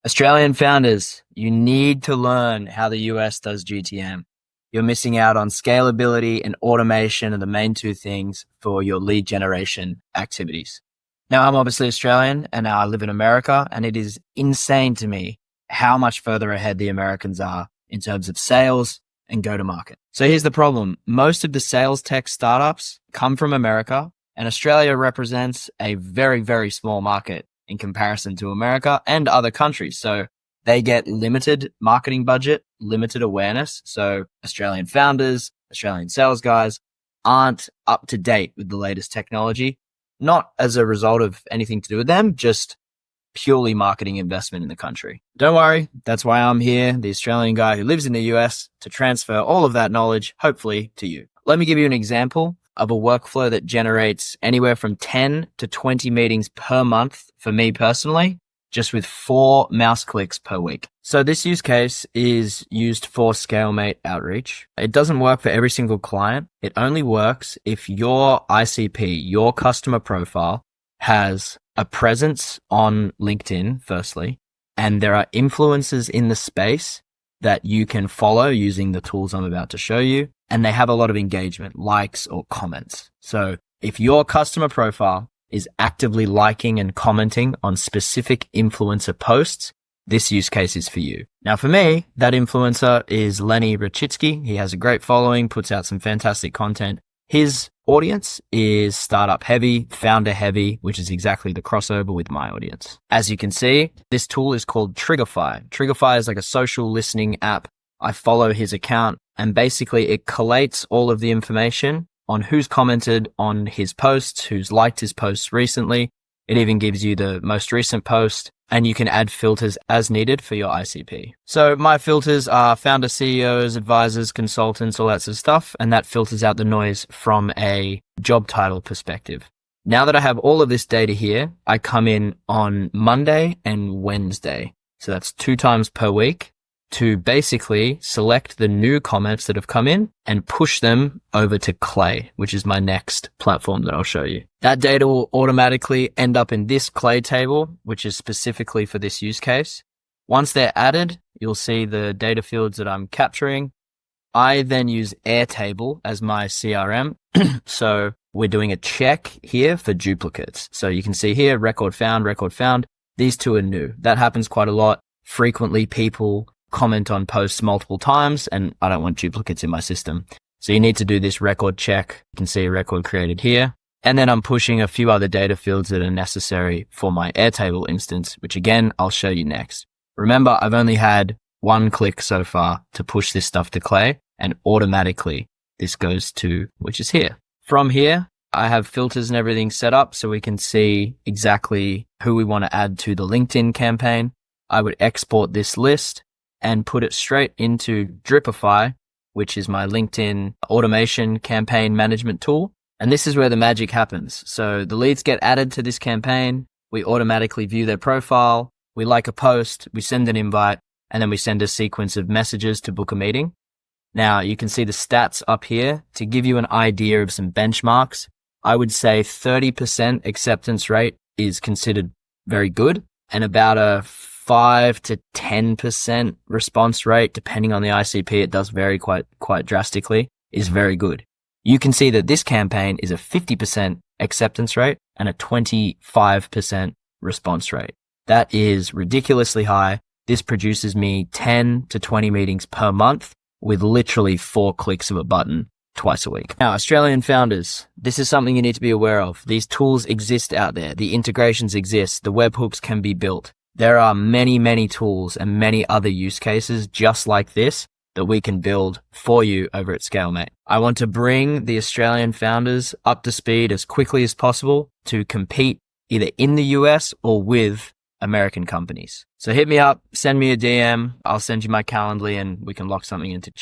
Australian founders, you need to learn how the US does GTM. You're missing out on scalability and automation are the main two things for your lead generation activities. Now, I'm obviously Australian and now I live in America, and it is insane to me how much further ahead the Americans are in terms of sales and go to market. So here's the problem. Most of the sales tech startups come from America, and Australia represents a very, very small market in comparison to America and other countries. So they get limited marketing budget, limited awareness. So Australian founders, Australian sales guys aren't up to date with the latest technology, not as a result of anything to do with them, just purely marketing investment in the country. Don't worry, that's why I'm here, the Australian guy who lives in the US, to transfer all of that knowledge, hopefully, to you. Let me give you an example of a workflow that generates anywhere from 10 to 20 meetings per month for me personally, just with 4 mouse clicks per week. So this use case is used for ScaleMate outreach. It doesn't work for every single client. It only works if your ICP, your customer profile, has a presence on LinkedIn, firstly, and there are influencers in the space that you can follow using the tools I'm about to show you, and they have a lot of engagement, likes or comments. So if your customer profile is actively liking and commenting on specific influencer posts, this use case is for you. Now for me, that influencer is Lenny Rachitsky. He has a great following, puts out some fantastic content. His audience is startup heavy, founder heavy, which is exactly the crossover with my audience. As you can see, this tool is called Triggerfy. Triggerfy is like a social listening app. I follow his account, and basically it collates all of the information on who's commented on his posts, who's liked his posts recently. It even gives you the most recent post, and you can add filters as needed for your ICP. So my filters are founder, CEOs, advisors, consultants, all that sort of stuff, and that filters out the noise from a job title perspective. Now that I have all of this data here, I come in on Monday and Wednesday. So that's 2 times per week to basically select the new comments that have come in and push them over to Clay, which is my next platform that I'll show you. That data will automatically end up in this Clay table, which is specifically for this use case. Once they're added, you'll see the data fields that I'm capturing. I then use Airtable as my CRM. So we're doing a check here for duplicates. So you can see here, record found. These two are new. That happens quite a lot. Frequently people comment on posts multiple times, and I don't want duplicates in my system. So you need to do this record check. You can see a record created here. And then I'm pushing a few other data fields that are necessary for my Airtable instance, which again, I'll show you next. Remember, I've only had 1 click so far to push this stuff to Clay, and automatically this goes to, which is here. From here, I have filters and everything set up so we can see exactly who we want to add to the LinkedIn campaign. I would export this list and put it straight into Dripify, which is my LinkedIn automation campaign management tool. And this is where the magic happens. So the leads get added to this campaign. We automatically view their profile. We like a post. We send an invite, and then we send a sequence of messages to book a meeting. Now you can see the stats up here. To give you an idea of some benchmarks, I would say 30% acceptance rate is considered very good, and about a 5 to 10% response rate, depending on the ICP, it does vary quite drastically, is very good. You can see that this campaign is a 50% acceptance rate and a 25% response rate. That is ridiculously high. This produces me 10 to 20 meetings per month with literally 4 clicks of a button twice a week. Now, Australian founders, this is something you need to be aware of. These tools exist out there. The integrations exist. The webhooks can be built. There are many, many tools and many other use cases just like this that we can build for you over at ScaleMate. I want to bring the Australian founders up to speed as quickly as possible to compete either in the US or with American companies. So hit me up, send me a DM. I'll send you my Calendly and we can lock something into chat.